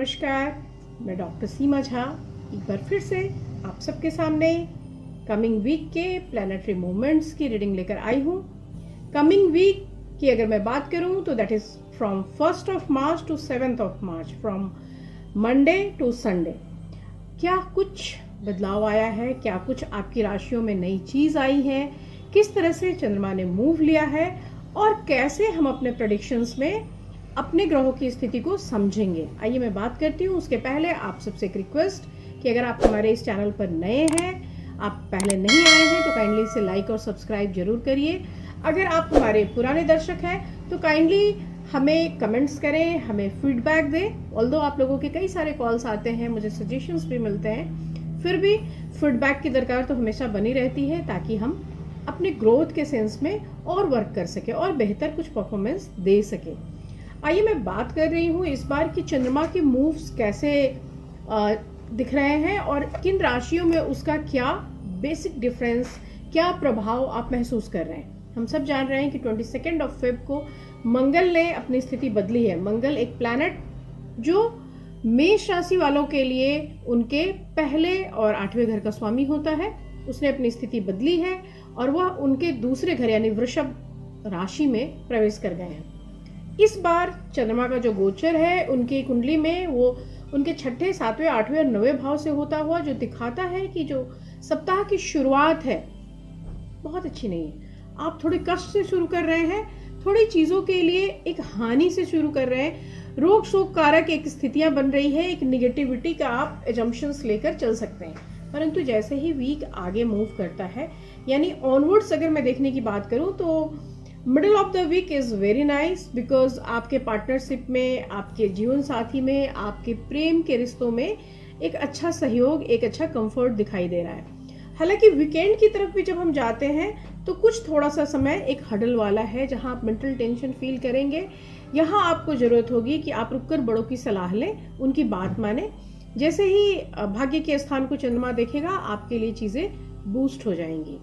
नमस्कार, मैं डॉक्टर सीमा झा एक बार फिर से आप सबके सामने कमिंग वीक के प्लैनेटरी मूवमेंट्स की रीडिंग लेकर आई हूँ। कमिंग वीक की अगर मैं बात करूँ तो that is from 1st of March to 7th of March, from Monday to Sunday. क्या कुछ बदलाव आया है? क्या कुछ आपकी राशियों में नई चीज़ आई है? किस तरह से चंद्रमा ने मूव लिया है और कैसे हम अपने प्रेडिक्शंस में अपने ग्रहों की स्थिति को समझेंगे? आइए मैं बात करती हूँ। उसके पहले आप सबसे एक रिक्वेस्ट कि अगर आप हमारे इस चैनल पर नए हैं, आप पहले नहीं आए हैं, तो काइंडली इसे लाइक और सब्सक्राइब जरूर करिए। अगर आप हमारे पुराने दर्शक हैं तो काइंडली हमें कमेंट्स करें, हमें फीडबैक दें। ऑल्दो आप लोगों के कई सारे कॉल्स आते हैं, मुझे सजेशंस भी मिलते हैं, फिर भी फीडबैक की दरकार तो हमेशा बनी रहती है ताकि हम अपने ग्रोथ के सेंस में और वर्क कर सके और बेहतर कुछ परफॉर्मेंस दे सके। आइए मैं बात कर रही हूँ इस बार की चंद्रमा के मूव्स कैसे दिख रहे हैं और किन राशियों में उसका क्या बेसिक डिफरेंस, क्या प्रभाव आप महसूस कर रहे हैं। हम सब जान रहे हैं कि 22 Feb को मंगल ने अपनी स्थिति बदली है। मंगल एक प्लैनेट जो मेष राशि वालों के लिए उनके पहले और 8वें घर का स्वामी होता है, उसने अपनी स्थिति बदली है और वह उनके दूसरे घर यानी वृषभ राशि में प्रवेश कर गए हैं। इस बार चंद्रमा का जो गोचर है उनकी कुंडली में वो उनके 6ठे, 7वें, 8वें और 9वें भाव से होता हुआ जो दिखाता है कि जो सप्ताह की शुरुआत है बहुत अच्छी नहीं है। आप थोड़े कष्ट से शुरू कर रहे हैं, थोड़ी चीज़ों के लिए एक हानि से शुरू कर रहे हैं, रोग शोक कारक एक स्थितियां बन रही है, एक निगेटिविटी का आप एजम्पशंस लेकर चल सकते हैं। परंतु जैसे ही वीक आगे मूव करता है यानी ऑनवर्ड्स अगर मैं देखने की बात करूं तो middle of the week is very nice, because आपके पार्टनरशिप में, आपके जीवन साथी में, आपके प्रेम के रिश्तों में एक अच्छा सहयोग, एक अच्छा कंफर्ट दिखाई दे रहा है। हालांकि वीकेंड की तरफ भी जब हम जाते हैं तो कुछ थोड़ा सा समय एक हडल वाला है जहां आप मेंटल टेंशन फील करेंगे। यहाँ आपको ज़रूरत होगी कि आप रुककर बड़ों की सलाह लें, उनकी बात माने। जैसे ही भाग्य के स्थान को चंद्रमा देखेगा आपके लिए चीज़ें बूस्ट हो जाएंगी।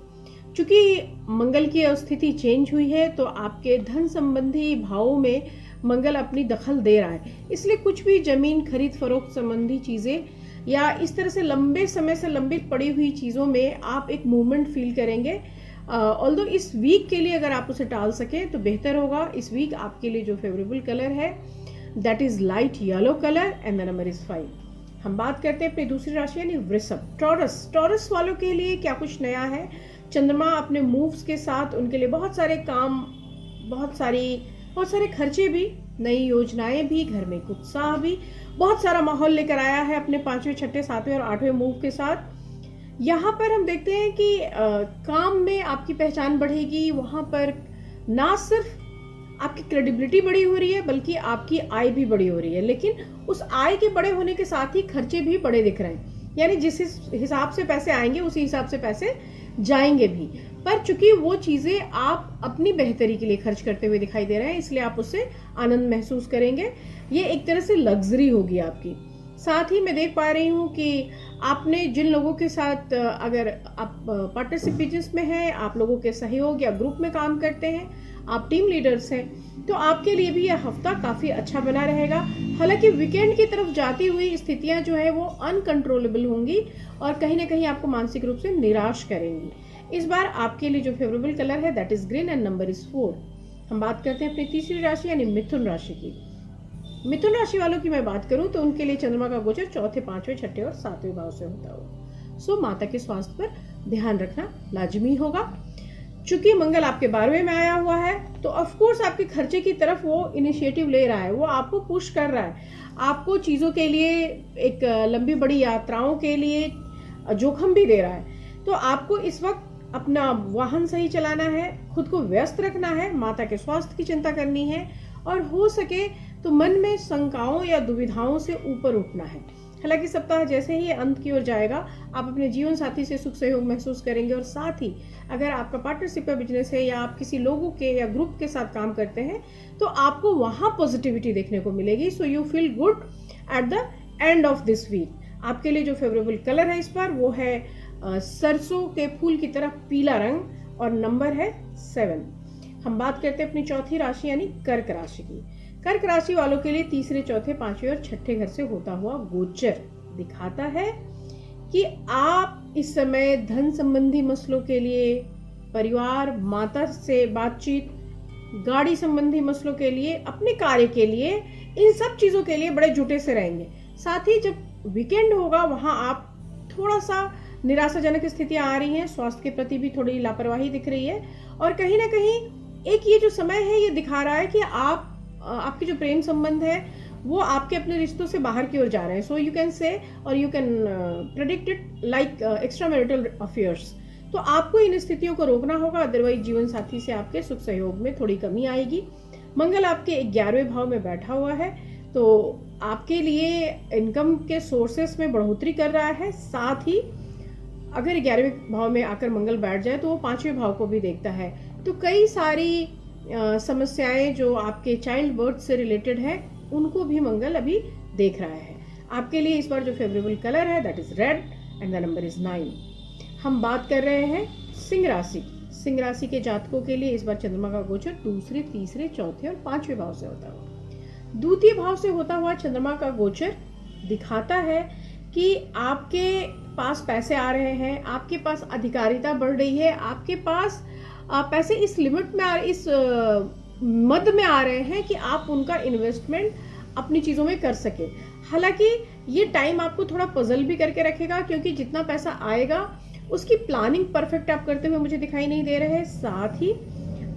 चूंकि मंगल की स्थिति चेंज हुई है तो आपके धन संबंधी भावों में मंगल अपनी दखल दे रहा है, इसलिए कुछ भी जमीन खरीद फरोख्त संबंधी चीज़ें या इस तरह से लंबे समय से लंबित पड़ी हुई चीज़ों में आप एक मूवमेंट फील करेंगे। ऑल्दो इस वीक के लिए अगर आप उसे टाल सकें तो बेहतर होगा। इस वीक आपके लिए जो फेवरेबल कलर है that is light yellow colour and the number is 5। हम बात करते हैं अपनी दूसरी राशि यानी वृषभ। टॉरस वालों के लिए क्या कुछ नया है? चंद्रमा अपने मूव्स के साथ उनके लिए बहुत सारे काम, बहुत सारे खर्चे भी, नई योजनाएं भी, घर में उत्साह भी, बहुत सारा माहौल लेकर आया है अपने 5वें, 6ठे, 7वें और 8वें मूव के साथ। यहाँ पर हम देखते हैं कि काम में आपकी पहचान बढ़ेगी। वहाँ पर ना सिर्फ आपकी क्रेडिबिलिटी बड़ी हो रही है बल्कि आपकी आय भी बड़ी हो रही है, लेकिन उस आय के बड़े होने के साथ ही खर्चे भी बड़े दिख रहे हैं। यानी जिस हिसाब से पैसे आएंगे उसी हिसाब से पैसे जाएंगे भी, पर चूंकि वो चीज़ें आप अपनी बेहतरी के लिए खर्च करते हुए दिखाई दे रहे हैं इसलिए आप उससे आनंद महसूस करेंगे। ये एक तरह से लग्जरी होगी आपकी। साथ ही मैं देख पा रही हूँ कि आपने जिन लोगों के साथ, अगर आप पार्टनरशिप बिजनेस में हैं, आप लोगों के सहयोग या ग्रुप में काम करते हैं, आप टीम लीडर्स हैं, तो आपके लिए भी यह हफ्ता काफ़ी अच्छा बना रहेगा। हालांकि वीकेंड की तरफ जाती हुई स्थितियां जो है वो अनकंट्रोलेबल होंगी और कहीं ना कहीं आपको मानसिक रूप से निराश करेंगी। इस बार आपके लिए जो फेवरेबल कलर है that is green and number is 4। हम बात करते हैं अपनी तीसरी राशि यानी मिथुन राशि की। मिथुन राशि वालों की मैं बात करूं तो उनके लिए चंद्रमा का गोचर 4थे, 5वें, 6ठे और 7वें भाव से होता हुआ। सो माता के स्वास्थ्य पर ध्यान रखना लाजमी होगा। चूंकि मंगल आपके 12वें में आया हुआ है तो ऑफकोर्स आपके खर्चे की तरफ वो इनिशिएटिव ले रहा है, वो आपको पुश कर रहा है, आपको चीज़ों के लिए, एक लंबी बड़ी यात्राओं के लिए जोखिम भी दे रहा है। तो आपको इस वक्त अपना वाहन सही चलाना है, खुद को व्यस्त रखना है, माता के स्वास्थ्य की चिंता करनी है और हो सके तो मन में शंकाओं या दुविधाओं से ऊपर उठना है। हालांकि सप्ताह जैसे ही अंत की ओर जाएगा आप अपने जीवन साथी से सुख सहयोग महसूस करेंगे और साथ ही अगर आपका पार्टनरशिप का बिजनेस है या आप किसी लोगों के या ग्रुप के साथ काम करते हैं तो आपको वहाँ पॉजिटिविटी देखने को मिलेगी। So you feel good at the end of this week. आपके लिए जो फेवरेबल कलर है इस बार वो है सरसों के फूल की तरह पीला रंग और नंबर है 7। हम बात करते हैं अपनी चौथी राशि यानी कर्क राशि की। कर्क राशि वालों के लिए तीसरे, चौथे, पांचवें और छठे घर से होता हुआ गोचर दिखाता है कि आप इस समय धन संबंधी मसलों के लिए, परिवार, माता से बातचीत, गाड़ी संबंधी मसलों के लिए, अपने कार्य के लिए, इन सब चीजों के लिए बड़े जुटे से रहेंगे। साथ ही जब वीकेंड होगा वहां आप थोड़ा सा निराशाजनक स्थितियां आ रही हैं, स्वास्थ्य के प्रति भी थोड़ी लापरवाही दिख रही है, और कहीं ना कहीं एक ये जो समय है ये दिखा रहा है कि आपके जो प्रेम संबंध है वो आपके अपने रिश्तों से बाहर की ओर जा रहे हैं। सो यू कैन से और you can predict it like extra marital affairs. तो आपको इन स्थितियों को रोकना होगा, अदरवाइज जीवन साथी से आपके सुख सहयोग में थोड़ी कमी आएगी। मंगल आपके 11वें भाव में बैठा हुआ है, तो आपके लिए इनकम के सोर्सेस में बढ़ोतरी कर रहा है। साथ ही अगर 11वें भाव में आकर मंगल बैठ जाए तो वो 5वें भाव को भी देखता है। तो कई सारी समस्याएं जो आपके चाइल्ड बर्थ से रिलेटेड है उनको भी मंगल अभी देख रहा है। आपके लिए इस बार जो फेवरेबल कलर है that is red and the number is 9। हम बात कर रहे हैं सिंह राशि। सिंह राशि के जातकों के लिए इस बार चंद्रमा का गोचर दूसरे, तीसरे, चौथे और 5वें भाव से होता हुआ, द्वितीय भाव से होता हुआ चंद्रमा का गोचर दिखाता है कि आपके पास पैसे आ रहे हैं, आपके पास अधिकारिता बढ़ रही है, आपके पास पैसे इस लिमिट में इस मद में आ रहे हैं कि आप उनका इन्वेस्टमेंट अपनी चीजों में कर सके। हालांकि ये टाइम आपको थोड़ा पजल भी करके रखेगा, क्योंकि जितना पैसा आएगा उसकी प्लानिंग परफेक्ट आप करते हुए मुझे दिखाई नहीं दे रहे हैं। साथ ही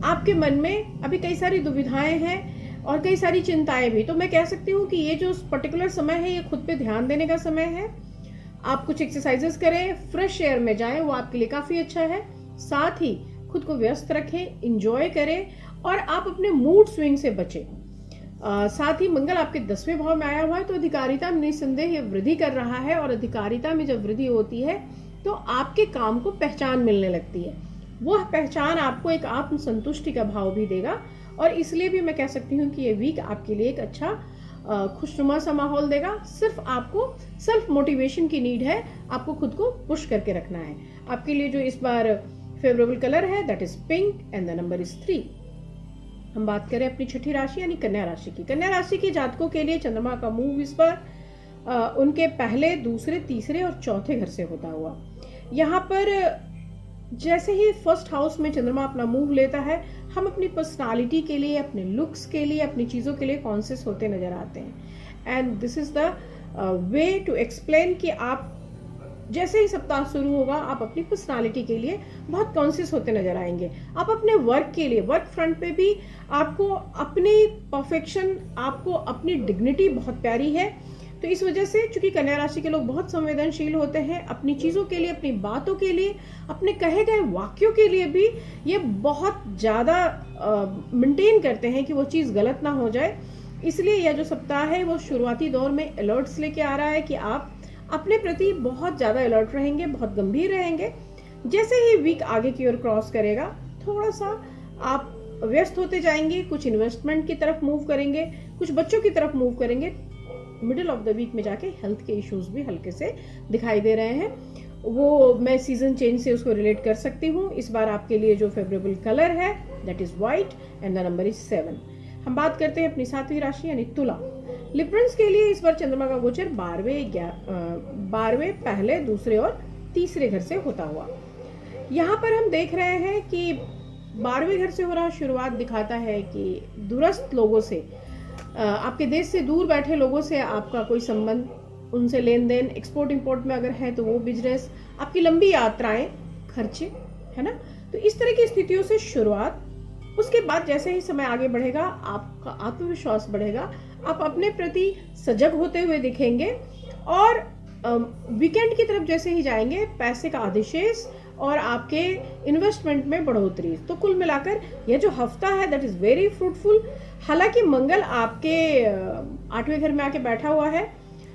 आपके मन में अभी कई सारी दुविधाएं हैं और कई सारी चिंताएं भी। तो मैं कह सकती हूँ कि ये जो पर्टिकुलर समय है ये खुद पे ध्यान देने का समय है। आप कुछ एक्सरसाइजेस करें, फ्रेश एयर में जाएं, वो आपके लिए काफी अच्छा है। साथ ही खुद को व्यस्त रखें, इंजॉय करें और आप अपने मूड स्विंग से बचें। साथ ही मंगल आपके 10वें भाव में आया हुआ है, तो अधिकारिता में निस्संदेह वृद्धि कर रहा है, और अधिकारिता में जब वृद्धि होती है तो आपके काम को पहचान मिलने लगती है। वह पहचान आपको एक आत्मसंतुष्टि का भाव भी देगा, और इसलिए भी मैं कह सकती हूँ कि ये वीक आपके लिए एक अच्छा खुशनुमा सा माहौल देगा। सिर्फ आपको सेल्फ मोटिवेशन की नीड है, आपको खुद को पुश करके रखना है। आपके लिए जो इस बार फेवरेबल कलर है that is pink and the number is 3। हम बात करें अपनी छठी राशि यानी कन्या राशि की। कन्या राशि के जातकों के लिए चंद्रमा का मूव इस बार उनके पहले, दूसरे, तीसरे और चौथे घर से होता हुआ। यहाँ पर जैसे ही फर्स्ट हाउस में चंद्रमा अपना मूव लेता है, हम अपनी पर्सनालिटी के लिए, अपने लुक्स के लिए, अपनी चीज़ों के लिए कॉन्शियस होते नजर आते हैं। And this is the way to explain कि आप जैसे ही सप्ताह शुरू होगा आप अपनी पर्सनालिटी के लिए बहुत कॉन्शियस होते नजर आएंगे। आप अपने वर्क के लिए, वर्क फ्रंट पे भी आपको अपनी परफेक्शन, आपको अपनी डिग्निटी बहुत प्यारी है। तो इस वजह से चूंकि कन्या राशि के लोग बहुत संवेदनशील होते हैं, अपनी चीज़ों के लिए, अपनी बातों के लिए, अपने कहे गए वाक्यों के लिए भी ये बहुत ज़्यादा मेंटेन करते हैं कि वो चीज़ गलत ना हो जाए। इसलिए यह जो सप्ताह है वो शुरुआती दौर में अलर्ट्स लेके आ रहा है कि आप अपने प्रति बहुत ज़्यादा अलर्ट रहेंगे, बहुत गंभीर रहेंगे। जैसे ही वीक आगे की ओर क्रॉस करेगा, थोड़ा सा आप व्यस्त होते जाएंगे, कुछ इन्वेस्टमेंट की तरफ मूव करेंगे, कुछ बच्चों की तरफ मूव करेंगे। मिडिल ऑफ द वीक में जाके हेल्थ के इश्यूज भी हल्के से दिखाई दे रहे हैं, वो मैं सीजन चेंज से उसको रिलेट कर सकती हूँ। इस बार आपके लिए जो फेवरेबल कलर है that is white and the number is 7। हम बात करते हैं अपनी 7वीं राशि यानी तुला। लिब्रंस के लिए इस बार चंद्रमा का गोचर 12वें, पहले, दूसरे और तीसरे घर से होता हुआ। यहाँ पर हम देख रहे हैं कि 12वें घर से हो रहा शुरुआत दिखाता है कि दूरस्थ लोगों से, आपके देश से दूर बैठे लोगों से आपका कोई संबंध, उनसे लेन देन, एक्सपोर्ट इंपोर्ट में अगर है तो वो बिजनेस, आपकी लंबी यात्राएं, खर्चे, है ना। तो इस तरह की स्थितियों से शुरुआत। उसके बाद जैसे ही समय आगे बढ़ेगा आपका आत्मविश्वास बढ़ेगा, आप अपने प्रति सजग होते हुए दिखेंगे, और वीकेंड की तरफ जैसे ही जाएंगे पैसे का अधिशेष और आपके इन्वेस्टमेंट में बढ़ोतरी। तो कुल मिलाकर यह जो हफ्ता है दैट इज वेरी फ्रूटफुल। हालांकि मंगल आपके 8वें घर में आके बैठा हुआ है,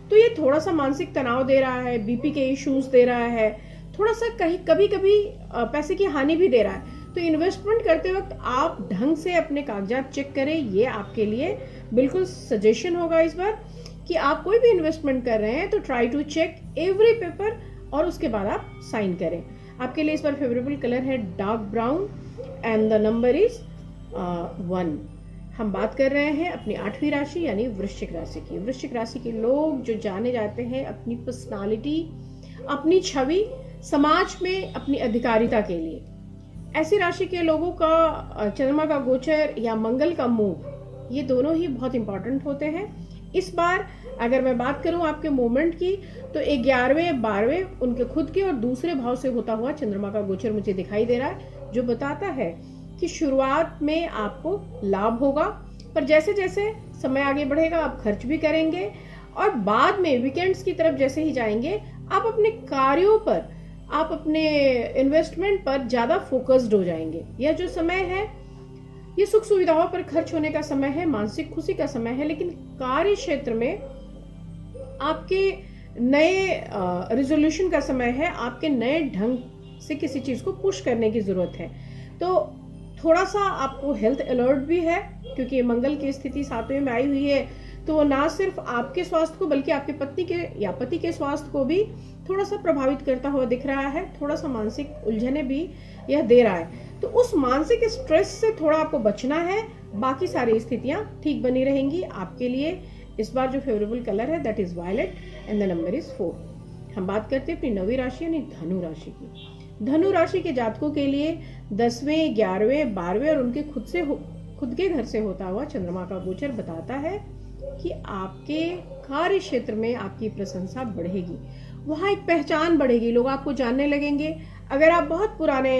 तो ये थोड़ा सा मानसिक तनाव दे रहा है, बीपी के इश्यूज दे रहा है, थोड़ा सा कभी कभी पैसे की हानि भी दे रहा है। तो इन्वेस्टमेंट करते वक्त आप ढंग से अपने कागजात चेक करें, ये आपके लिए बिल्कुल सजेशन होगा इस बार कि आप कोई भी इन्वेस्टमेंट कर रहे हैं तो try to check every paper और उसके बाद आप साइन करें। आपके लिए इस बार फेवरेबल कलर है dark brown and the number is 1। हम बात कर रहे हैं अपनी 8वीं राशि यानी वृश्चिक राशि की। वृश्चिक राशि के लोग जो जाने जाते हैं अपनी पर्सनालिटी, अपनी छवि, समाज में अपनी अधिकारिता के लिए। ऐसी राशि के लोगों का चंद्रमा का गोचर या मंगल का मूव, ये दोनों ही बहुत इंपॉर्टेंट होते हैं। इस बार अगर मैं बात करूं आपके मूवमेंट की, तो 11वें 12वें उनके खुद के और दूसरे भाव से होता हुआ चंद्रमा का गोचर मुझे दिखाई दे रहा है, जो बताता है कि शुरुआत में आपको लाभ होगा, पर जैसे जैसे समय आगे बढ़ेगा आप खर्च भी करेंगे, और बाद में वीकेंड्स की तरफ जैसे ही जाएंगे आप अपने कार्यों पर, आप अपने इन्वेस्टमेंट पर ज़्यादा फोकस्ड हो जाएंगे। यह जो समय है ये सुख सुविधाओं पर खर्च होने का समय है, मानसिक खुशी का समय है, लेकिन कार्य क्षेत्र में आपके नए रिजोल्यूशन का समय है, आपके नए ढंग से किसी चीज़ को पुश करने की ज़रूरत है। तो थोड़ा सा आपको हेल्थ अलर्ट भी है, क्योंकि मंगल की स्थिति 7वें में आई हुई है, तो वो ना सिर्फ आपके स्वास्थ्य को बल्कि आपके पत्नी के या पति के स्वास्थ्य को भी थोड़ा सा प्रभावित करता हुआ दिख रहा है। थोड़ा सा मानसिक उलझने भी यह दे रहा है, तो उस मानसिक स्ट्रेस से थोड़ा आपको बचना है। बाकी सारी स्थितियां ठीक बनी रहेंगी आपके लिए। इस बार जो फेवरेबल कलर है that is violet and the number is 4। हम बात करते हैं अपनी 9वीं राशि यानी धनु राशि की। धनु राशि के जातकों के लिए 10वें 11वें 12वें और उनके खुद के घर से होता हुआ चंद्रमा का गोचर बताता है कि आपके कार्य क्षेत्र में आपकी प्रशंसा बढ़ेगी, वहाँ एक पहचान बढ़ेगी, लोग आपको जानने लगेंगे। अगर आप बहुत पुराने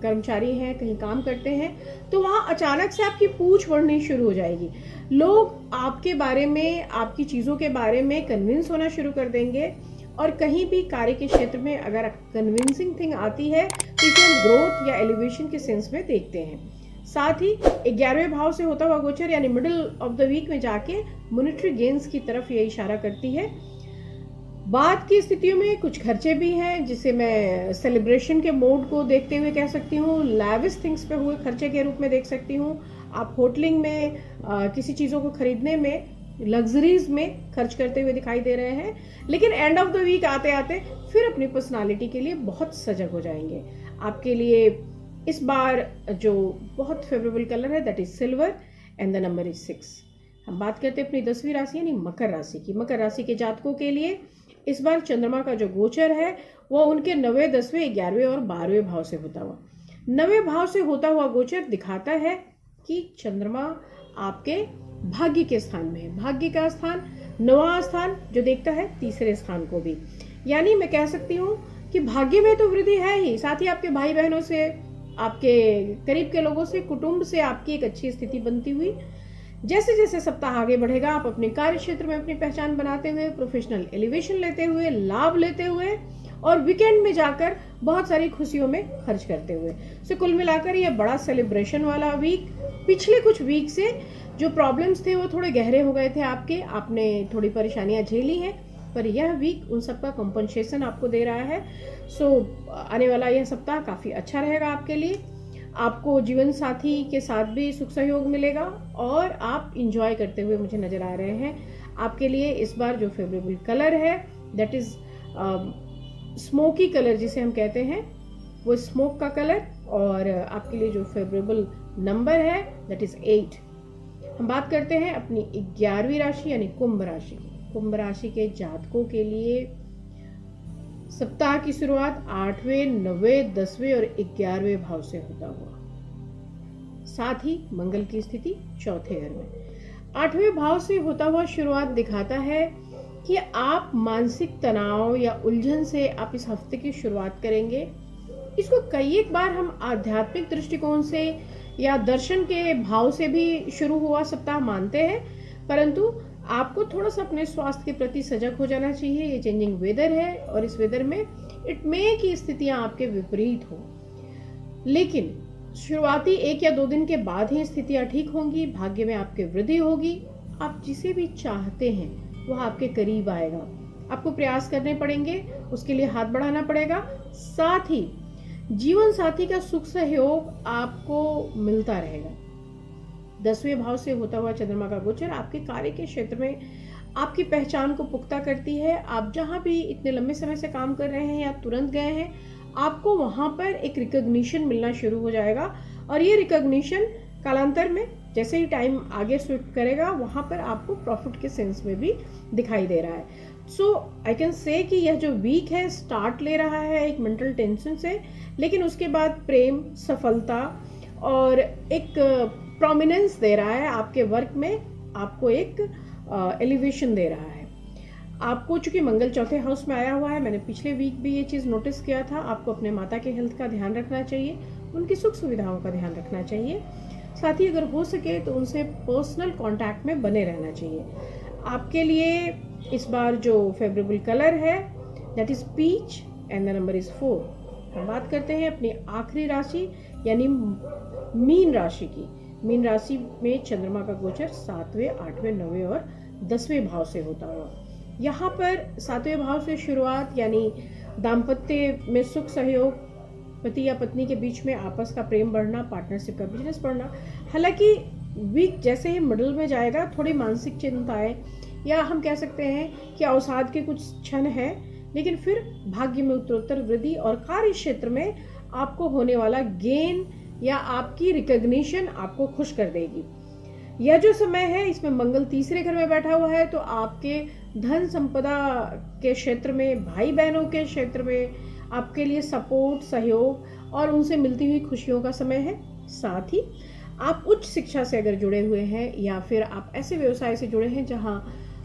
कर्मचारी हैं, कहीं काम करते हैं, तो वहाँ अचानक से आपकी पूछ बढ़नी शुरू हो जाएगी। लोग आपके बारे में, आपकी चीज़ों के बारे में कन्विंस होना शुरू कर देंगे, और कहीं भी कार्य के क्षेत्र में अगर कन्विंसिंग थिंग आती है तो इसे हम ग्रोथ या एलिवेशन के सेंस में देखते हैं। साथ ही 11वें भाव से होता हुआ गोचर यानी मिडिल ऑफ द वीक में जाके मॉनेटरी गेन्स की तरफ ये इशारा करती है। बाद की स्थितियों में कुछ खर्चे भी हैं, जिसे मैं सेलिब्रेशन के मोड को देखते हुए कह सकती हूँ, लैविश थिंग्स पे हुए खर्चे के रूप में देख सकती हूँ। आप होटलिंग में किसी चीज़ों को खरीदने में, लग्जरीज में खर्च करते हुए दिखाई दे रहे हैं, लेकिन एंड ऑफ द वीक आते आते फिर अपनी पर्सनालिटी के लिए बहुत सजग हो जाएंगे। आपके लिए इस बार जो बहुत फेवरेबल कलर है that is silver and the number is 6। हम बात करते हैं अपनी 10वीं राशि यानी मकर राशि की। मकर राशि के जातकों के लिए इस बार चंद्रमा का जो गोचर है वो उनके 9वें 10वें 11वें और 12वें भाव से होता हुआ, 9वें भाव से होता हुआ गोचर दिखाता है कि चंद्रमा आपके भाग्य के स्थान में है। भाग्य का स्थान 9वां स्थान जो देखता है तीसरे स्थान को भी, यानी मैं कह सकती हूँ कि भाग्य में तो वृद्धि है ही, साथ ही आपके भाई बहनों से, आपके करीब के लोगों से, कुटुंब से आपकी एक अच्छी स्थिति बनती हुई। जैसे जैसे सप्ताह आगे बढ़ेगा आप अपने कार्य क्षेत्र में अपनी पहचान बनाते हुए, प्रोफेशनल एलिवेशन लेते हुए, लाभ लेते हुए, और वीकेंड में जाकर बहुत सारी खुशियों में खर्च करते हुए। सो कुल मिलाकर यह बड़ा सेलिब्रेशन वाला वीक, पिछले कुछ वीक से जो प्रॉब्लम्स थे वो थोड़े गहरे हो गए थे आपके, आपने थोड़ी परेशानियां झेली हैं, पर यह वीक उन सबका कंपनसेशन आपको दे रहा है। सो आने वाला यह सप्ताह काफ़ी अच्छा रहेगा आपके लिए। आपको जीवन साथी के साथ भी सुख सहयोग मिलेगा और आप इंजॉय करते हुए मुझे नज़र आ रहे हैं। आपके लिए इस बार जो फेवरेबल कलर है दैट इज़ स्मोकी कलर जिसे हम कहते हैं, वो स्मोक का कलर, और आपके लिए जो फेवरेबल नंबर है दैट इज़ 8। हम बात करते हैं अपनी 11वीं राशि यानी कुंभ राशि की। कुंभ राशि के जातकों के लिए सप्ताह की शुरुआत 8वें 9वें 10वें और 11वें भाव से होता हुआ, साथ ही मंगल की स्थिति चौथे घर में 8वें भाव से होता हुआ शुरुआत दिखाता है कि आप मानसिक तनाव या उलझन से आप इस हफ्ते की शुरुआत करेंगे। इसको कई एक बार हम आध्यात्मिक दृष्टिकोण से या दर्शन के भाव से भी शुरू हुआ सप्ताह मानते हैं, परंतु आपको थोड़ा सा अपने स्वास्थ्य के प्रति सजग हो जाना चाहिए। ये चेंजिंग वेदर है और इस वेदर में इट मे की स्थितियां आपके विपरीत हो, लेकिन शुरुआती 1 या 2 दिन के बाद ही स्थितियां ठीक होंगी, भाग्य में आपके वृद्धि होगी। आप जिसे भी चाहते हैं वह आपके करीब आएगा। आपको प्रयास करने पड़ेंगे, उसके लिए हाथ बढ़ाना पड़ेगा। साथ ही जीवन साथी का सुख सहयोग आपको मिलता रहेगा। 10वें भाव से होता हुआ चंद्रमा का गोचर आपके कार्य के क्षेत्र में आपकी पहचान को पुख्ता करती है। आप जहाँ भी इतने लंबे समय से काम कर रहे हैं या तुरंत गए हैं, आपको वहाँ पर एक रिकॉग्निशन मिलना शुरू हो जाएगा, और ये रिकॉग्निशन कालांतर में जैसे ही टाइम आगे स्विफ्ट करेगा वहाँ पर आपको प्रॉफिट के सेंस में भी दिखाई दे रहा है। सो आई कैन से कि यह जो वीक है स्टार्ट ले रहा है एक मेंटल टेंशन से, लेकिन उसके बाद प्रेम, सफलता और एक प्रोमिनेंस दे रहा है आपके वर्क में, आपको एक एलिवेशन दे रहा है। आपको चूंकि मंगल चौथे हाउस में आया हुआ है, मैंने पिछले वीक भी ये चीज़ नोटिस किया था, आपको अपने माता के हेल्थ का ध्यान रखना चाहिए, उनकी सुख सुविधाओं का ध्यान रखना चाहिए, साथ ही अगर हो सके तो उनसे पर्सनल कांटेक्ट में बने रहना चाहिए। आपके लिए इस बार जो फेवरेबल कलर है that is peach and the number is 4। हम बात करते हैं अपनी आखिरी राशि यानी मीन राशि की। मीन राशि में चंद्रमा का गोचर 7वें, 8वें, 9वें और 10वें भाव से होता हुआ। यहाँ पर 7वें भाव से शुरुआत यानी दाम्पत्य में सुख सहयोग, पति या पत्नी के बीच में आपस का प्रेम बढ़ना, पार्टनरशिप का बिजनेस बढ़ना। हालांकि वीक जैसे ही मिडल में जाएगा थोड़ी मानसिक चिंताएं या हम कह सकते हैं कि अवसाद के कुछ क्षण हैं, लेकिन फिर भाग्य में उत्तरोत्तर वृद्धि और कार्य क्षेत्र में आपको होने वाला गेन या आपकी रिकॉग्निशन आपको खुश कर देगी। यह जो समय है इसमें मंगल तीसरे घर में बैठा हुआ है, तो आपके धन संपदा के क्षेत्र में, भाई बहनों के क्षेत्र में आपके लिए सपोर्ट, सहयोग और उनसे मिलती हुई खुशियों का समय है। साथ ही आप उच्च शिक्षा से अगर जुड़े हुए हैं या फिर आप ऐसे व्यवसाय से जुड़े हैं जहां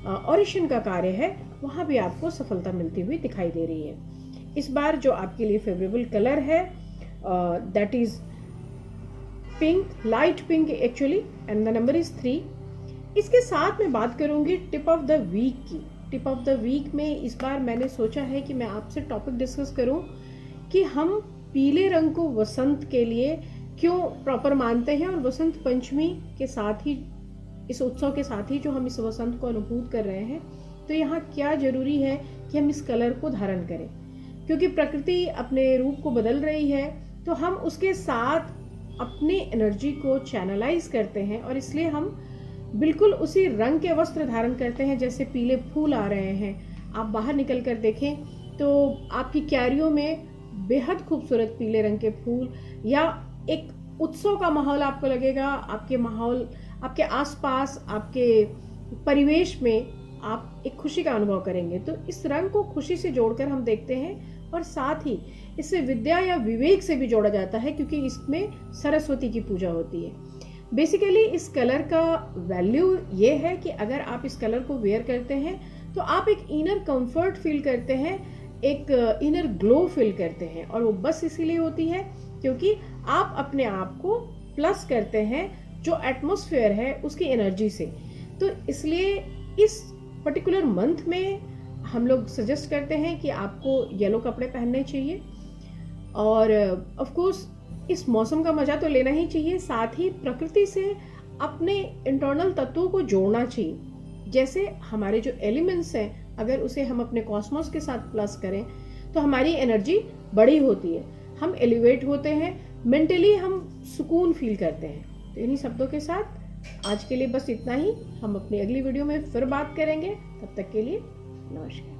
ऑडिशन का कार्य है, वहां भी आपको सफलता मिलती हुई दिखाई दे रही है। इस बार जो आपके लिए फेवरेबल कलर है that is pink, light pink actually, and the number is 3। इसके साथ मैं बात करूंगी टिप ऑफ द वीक की। टिप ऑफ द वीक में इस बार मैंने सोचा है कि मैं आपसे टॉपिक डिस्कस करूं कि हम पीले रंग को वसंत के लिए क्यों प्रॉपर मानते हैं, और वसंत पंचमी के साथ ही, इस उत्सव के साथ ही जो हम इस वसंत को अनुभूत कर रहे हैं, तो यहाँ क्या जरूरी है कि हम इस कलर को धारण करें, क्योंकि प्रकृति अपने रूप को बदल रही है, तो हम उसके साथ अपनी एनर्जी को चैनलाइज करते हैं और इसलिए हम बिल्कुल उसी रंग के वस्त्र धारण करते हैं। जैसे पीले फूल आ रहे हैं, आप बाहर निकल कर देखें तो आपकी क्यारियों में बेहद खूबसूरत पीले रंग के फूल, या एक उत्सव का माहौल आपको लगेगा। आपके माहौल, आपके आसपास, आपके परिवेश में आप एक खुशी का अनुभव करेंगे। तो इस रंग को खुशी से जोड़कर हम देखते हैं, और साथ ही इससे विद्या या विवेक से भी जोड़ा जाता है, क्योंकि इसमें सरस्वती की पूजा होती है। बेसिकली इस कलर का वैल्यू ये है कि अगर आप इस कलर को वेयर करते हैं तो आप एक इनर कंफर्ट फील करते हैं, एक इनर ग्लो फील करते हैं, और वो बस इसीलिए होती है क्योंकि आप अपने आप को प्लस करते हैं जो एटमॉस्फेयर है उसकी एनर्जी से। तो इसलिए इस पर्टिकुलर मंथ में हम लोग सजेस्ट करते हैं कि आपको येलो कपड़े पहनने चाहिए, और ऑफ कोर्स इस मौसम का मजा तो लेना ही चाहिए। साथ ही प्रकृति से अपने इंटरनल तत्वों को जोड़ना चाहिए। जैसे हमारे जो एलिमेंट्स हैं, अगर उसे हम अपने कॉस्मोस के साथ प्लस करें तो हमारी एनर्जी बड़ी होती है, हम एलिवेट होते हैं, मेंटली हम सुकून फील करते हैं। तो इन्हीं शब्दों के साथ आज के लिए बस इतना ही। हम अपनी अगली वीडियो में फिर बात करेंगे। तब तक के लिए नमस्कार।